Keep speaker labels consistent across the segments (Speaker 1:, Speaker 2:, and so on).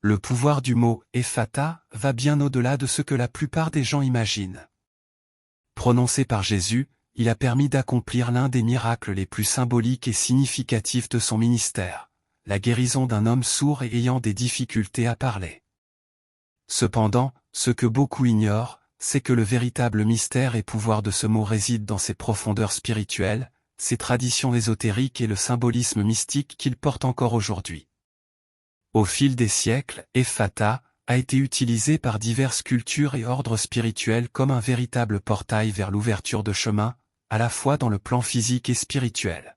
Speaker 1: Le pouvoir du mot « Ephata » va bien au-delà de ce que la plupart des gens imaginent. Prononcé par Jésus, il a permis d'accomplir l'un des miracles les plus symboliques et significatifs de son ministère, la guérison d'un homme sourd et ayant des difficultés à parler. Cependant, ce que beaucoup ignorent, c'est que le véritable mystère et pouvoir de ce mot réside dans ses profondeurs spirituelles, ses traditions ésotériques et le symbolisme mystique qu'il porte encore aujourd'hui. Au fil des siècles, Ephata a été utilisé par diverses cultures et ordres spirituels comme un véritable portail vers l'ouverture de chemins, à la fois dans le plan physique et spirituel.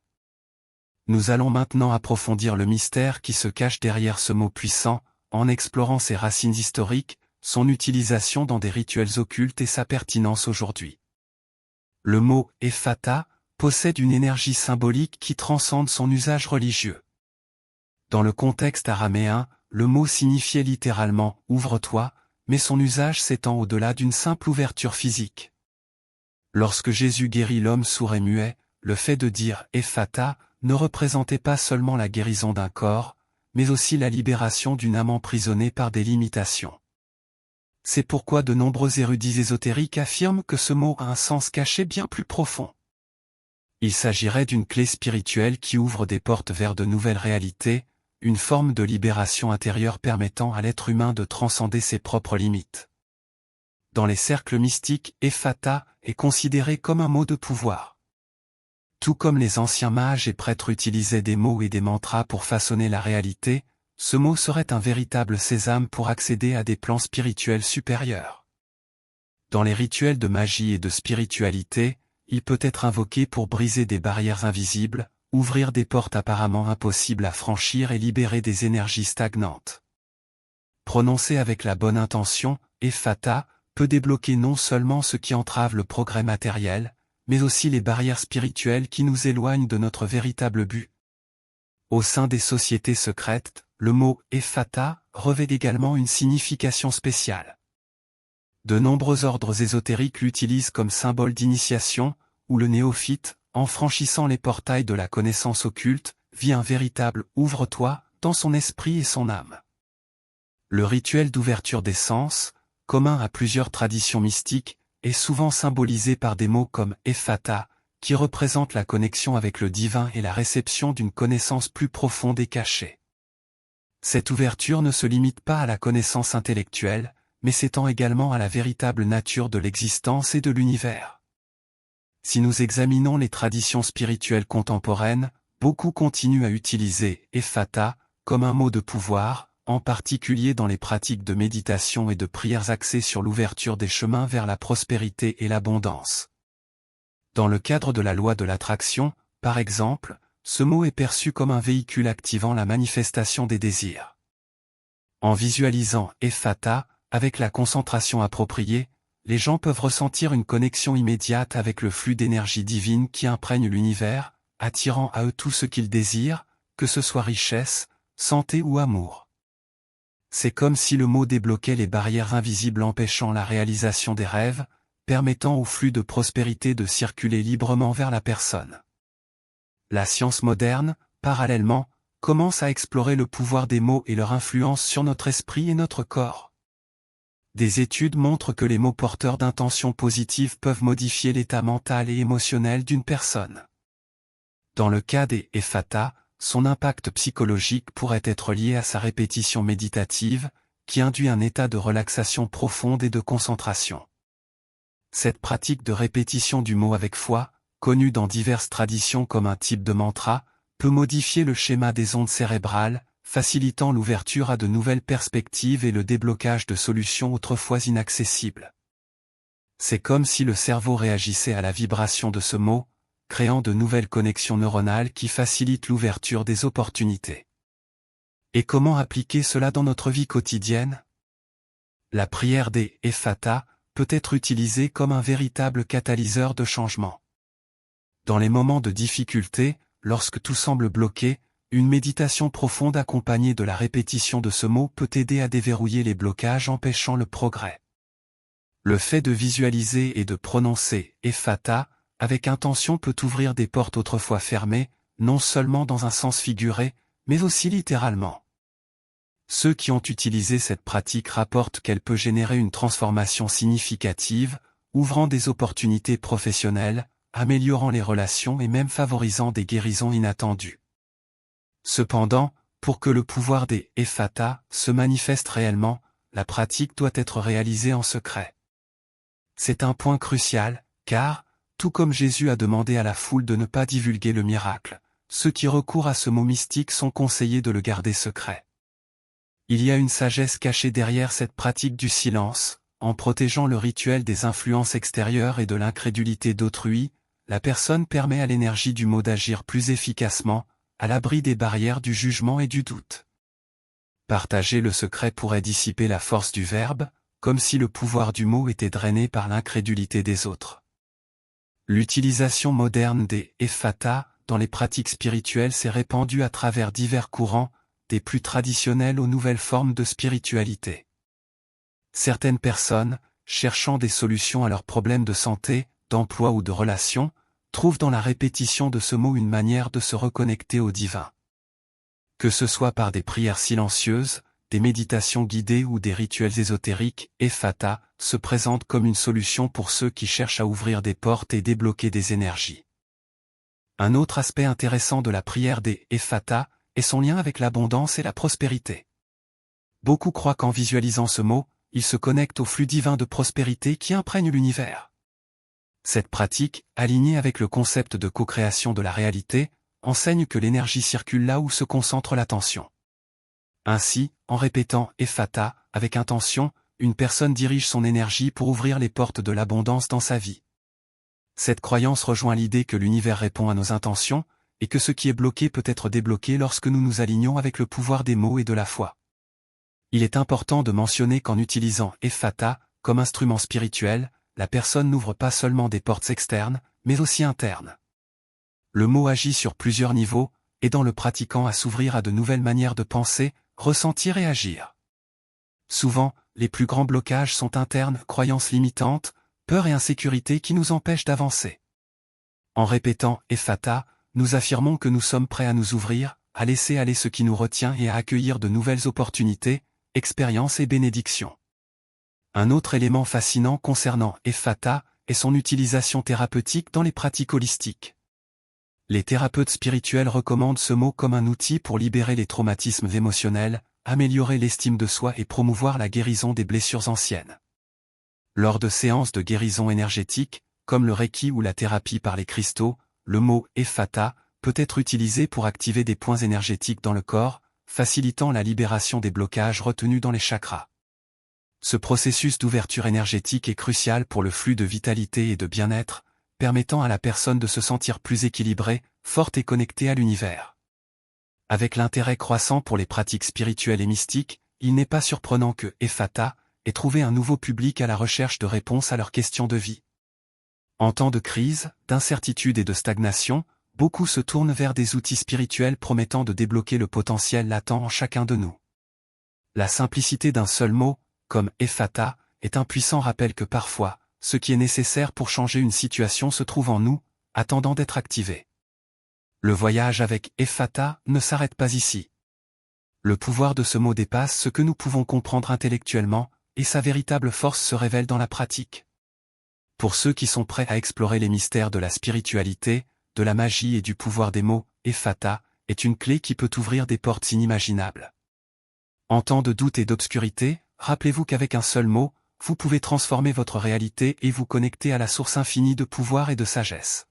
Speaker 1: Nous allons maintenant approfondir le mystère qui se cache derrière ce mot puissant, en explorant ses racines historiques, son utilisation dans des rituels occultes et sa pertinence aujourd'hui. Le mot « Ephata » possède une énergie symbolique qui transcende son usage religieux. Dans le contexte araméen, le mot signifiait littéralement « ouvre-toi », mais son usage s'étend au-delà d'une simple ouverture physique. Lorsque Jésus guérit l'homme sourd et muet, le fait de dire « Ephata » ne représentait pas seulement la guérison d'un corps, mais aussi la libération d'une âme emprisonnée par des limitations. C'est pourquoi de nombreux érudits ésotériques affirment que ce mot a un sens caché bien plus profond. Il s'agirait d'une clé spirituelle qui ouvre des portes vers de nouvelles réalités, une forme de libération intérieure permettant à l'être humain de transcender ses propres limites. Dans les cercles mystiques, Ephata est considéré comme un mot de pouvoir. Tout comme les anciens mages et prêtres utilisaient des mots et des mantras pour façonner la réalité, ce mot serait un véritable sésame pour accéder à des plans spirituels supérieurs. Dans les rituels de magie et de spiritualité, il peut être invoqué pour briser des barrières invisibles, ouvrir des portes apparemment impossibles à franchir et libérer des énergies stagnantes. Prononcé avec la bonne intention, Ephata peut débloquer non seulement ce qui entrave le progrès matériel, mais aussi les barrières spirituelles qui nous éloignent de notre véritable but. Au sein des sociétés secrètes, le mot « Ephata » revêt également une signification spéciale. De nombreux ordres ésotériques l'utilisent comme symbole d'initiation, où le néophyte, en franchissant les portails de la connaissance occulte, vit un véritable « ouvre-toi » dans son esprit et son âme. Le rituel d'ouverture des sens, commun à plusieurs traditions mystiques, est souvent symbolisé par des mots comme « Ephata », qui représentent la connexion avec le divin et la réception d'une connaissance plus profonde et cachée. Cette ouverture ne se limite pas à la connaissance intellectuelle, mais s'étend également à la véritable nature de l'existence et de l'univers. Si nous examinons les traditions spirituelles contemporaines, beaucoup continuent à utiliser « Ephata » comme un mot de pouvoir, en particulier dans les pratiques de méditation et de prières axées sur l'ouverture des chemins vers la prospérité et l'abondance. Dans le cadre de la loi de l'attraction, par exemple, ce mot est perçu comme un véhicule activant la manifestation des désirs. En visualisant « Ephata » avec la concentration appropriée, les gens peuvent ressentir une connexion immédiate avec le flux d'énergie divine qui imprègne l'univers, attirant à eux tout ce qu'ils désirent, que ce soit richesse, santé ou amour. C'est comme si le mot débloquait les barrières invisibles empêchant la réalisation des rêves, permettant au flux de prospérité de circuler librement vers la personne. La science moderne, parallèlement, commence à explorer le pouvoir des mots et leur influence sur notre esprit et notre corps. Des études montrent que les mots porteurs d'intentions positives peuvent modifier l'état mental et émotionnel d'une personne. Dans le cas des Ephata, son impact psychologique pourrait être lié à sa répétition méditative, qui induit un état de relaxation profonde et de concentration. Cette pratique de répétition du mot avec foi, connue dans diverses traditions comme un type de mantra, peut modifier le schéma des ondes cérébrales, facilitant l'ouverture à de nouvelles perspectives et le déblocage de solutions autrefois inaccessibles. C'est comme si le cerveau réagissait à la vibration de ce mot, créant de nouvelles connexions neuronales qui facilitent l'ouverture des opportunités. Et comment appliquer cela dans notre vie quotidienne? La prière des Ephata peut être utilisée comme un véritable catalyseur de changement. Dans les moments de difficulté, lorsque tout semble bloqué, une méditation profonde accompagnée de la répétition de ce mot peut aider à déverrouiller les blocages empêchant le progrès. Le fait de visualiser et de prononcer Ephata avec intention peut ouvrir des portes autrefois fermées, non seulement dans un sens figuré, mais aussi littéralement. Ceux qui ont utilisé cette pratique rapportent qu'elle peut générer une transformation significative, ouvrant des opportunités professionnelles, améliorant les relations et même favorisant des guérisons inattendues. Cependant, pour que le pouvoir des Ephata se manifeste réellement, la pratique doit être réalisée en secret. C'est un point crucial, car, tout comme Jésus a demandé à la foule de ne pas divulguer le miracle, ceux qui recourent à ce mot mystique sont conseillés de le garder secret. Il y a une sagesse cachée derrière cette pratique du silence, en protégeant le rituel des influences extérieures et de l'incrédulité d'autrui, la personne permet à l'énergie du mot d'agir plus efficacement, à l'abri des barrières du jugement et du doute. Partager le secret pourrait dissiper la force du verbe, comme si le pouvoir du mot était drainé par l'incrédulité des autres. L'utilisation moderne des Ephata dans les pratiques spirituelles s'est répandue à travers divers courants, des plus traditionnels aux nouvelles formes de spiritualité. Certaines personnes, cherchant des solutions à leurs problèmes de santé, d'emploi ou de relations, trouvent dans la répétition de ce mot une manière de se reconnecter au divin. Que ce soit par des prières silencieuses, des méditations guidées ou des rituels ésotériques, Ephata se présente comme une solution pour ceux qui cherchent à ouvrir des portes et débloquer des énergies. Un autre aspect intéressant de la prière des Ephata est son lien avec l'abondance et la prospérité. Beaucoup croient qu'en visualisant ce mot, ils se connectent au flux divin de prospérité qui imprègne l'univers. Cette pratique, alignée avec le concept de co-création de la réalité, enseigne que l'énergie circule là où se concentre l'attention. Ainsi, en répétant Ephata avec intention, une personne dirige son énergie pour ouvrir les portes de l'abondance dans sa vie. Cette croyance rejoint l'idée que l'univers répond à nos intentions, et que ce qui est bloqué peut être débloqué lorsque nous nous alignons avec le pouvoir des mots et de la foi. Il est important de mentionner qu'en utilisant Ephata comme instrument spirituel, la personne n'ouvre pas seulement des portes externes, mais aussi internes. Le mot agit sur plusieurs niveaux, aidant le pratiquant à s'ouvrir à de nouvelles manières de penser, ressentir et agir. Souvent, les plus grands blocages sont internes, croyances limitantes, peur et insécurité qui nous empêchent d'avancer. En répétant Ephata, nous affirmons que nous sommes prêts à nous ouvrir, à laisser aller ce qui nous retient et à accueillir de nouvelles opportunités, expériences et bénédictions. Un autre élément fascinant concernant Ephata est son utilisation thérapeutique dans les pratiques holistiques. Les thérapeutes spirituels recommandent ce mot comme un outil pour libérer les traumatismes émotionnels, améliorer l'estime de soi et promouvoir la guérison des blessures anciennes. Lors de séances de guérison énergétique, comme le Reiki ou la thérapie par les cristaux, le mot Ephata peut être utilisé pour activer des points énergétiques dans le corps, facilitant la libération des blocages retenus dans les chakras. Ce processus d'ouverture énergétique est crucial pour le flux de vitalité et de bien-être, permettant à la personne de se sentir plus équilibrée, forte et connectée à l'univers. Avec l'intérêt croissant pour les pratiques spirituelles et mystiques, il n'est pas surprenant que Ephata ait trouvé un nouveau public à la recherche de réponses à leurs questions de vie. En temps de crise, d'incertitude et de stagnation, beaucoup se tournent vers des outils spirituels promettant de débloquer le potentiel latent en chacun de nous. La simplicité d'un seul mot, comme Ephata, est un puissant rappel que parfois, ce qui est nécessaire pour changer une situation se trouve en nous, attendant d'être activé. Le voyage avec Ephata ne s'arrête pas ici. Le pouvoir de ce mot dépasse ce que nous pouvons comprendre intellectuellement, et sa véritable force se révèle dans la pratique. Pour ceux qui sont prêts à explorer les mystères de la spiritualité, de la magie et du pouvoir des mots, Ephata est une clé qui peut ouvrir des portes inimaginables. En temps de doute et d'obscurité, rappelez-vous qu'avec un seul mot, vous pouvez transformer votre réalité et vous connecter à la source infinie de pouvoir et de sagesse.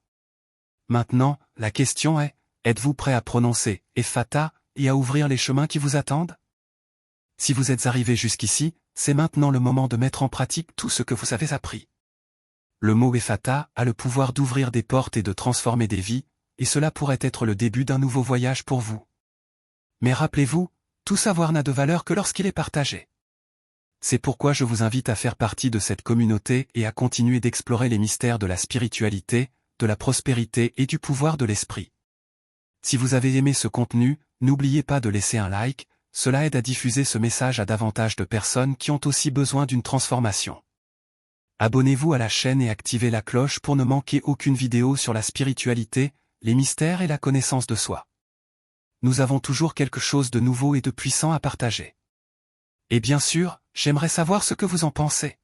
Speaker 1: Maintenant, la question est, êtes-vous prêt à prononcer Ephata et à ouvrir les chemins qui vous attendent? Si vous êtes arrivé jusqu'ici, c'est maintenant le moment de mettre en pratique tout ce que vous avez appris. Le mot Ephata a le pouvoir d'ouvrir des portes et de transformer des vies, et cela pourrait être le début d'un nouveau voyage pour vous. Mais rappelez-vous, tout savoir n'a de valeur que lorsqu'il est partagé. C'est pourquoi je vous invite à faire partie de cette communauté et à continuer d'explorer les mystères de la spiritualité, de la prospérité et du pouvoir de l'esprit. Si vous avez aimé ce contenu, n'oubliez pas de laisser un like, cela aide à diffuser ce message à davantage de personnes qui ont aussi besoin d'une transformation. Abonnez-vous à la chaîne et activez la cloche pour ne manquer aucune vidéo sur la spiritualité, les mystères et la connaissance de soi. Nous avons toujours quelque chose de nouveau et de puissant à partager. Et bien sûr, j'aimerais savoir ce que vous en pensez.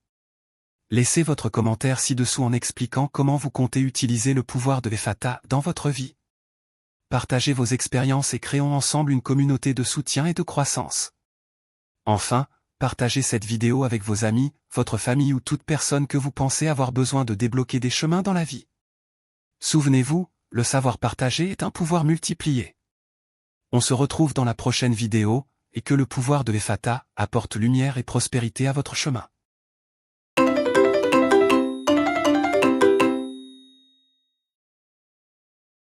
Speaker 1: Laissez votre commentaire ci-dessous en expliquant comment vous comptez utiliser le pouvoir de Efphata dans votre vie. Partagez vos expériences et créons ensemble une communauté de soutien et de croissance. Enfin, partagez cette vidéo avec vos amis, votre famille ou toute personne que vous pensez avoir besoin de débloquer des chemins dans la vie. Souvenez-vous, le savoir partagé est un pouvoir multiplié. On se retrouve dans la prochaine vidéo, et que le pouvoir de Efphata apporte lumière et prospérité à votre chemin.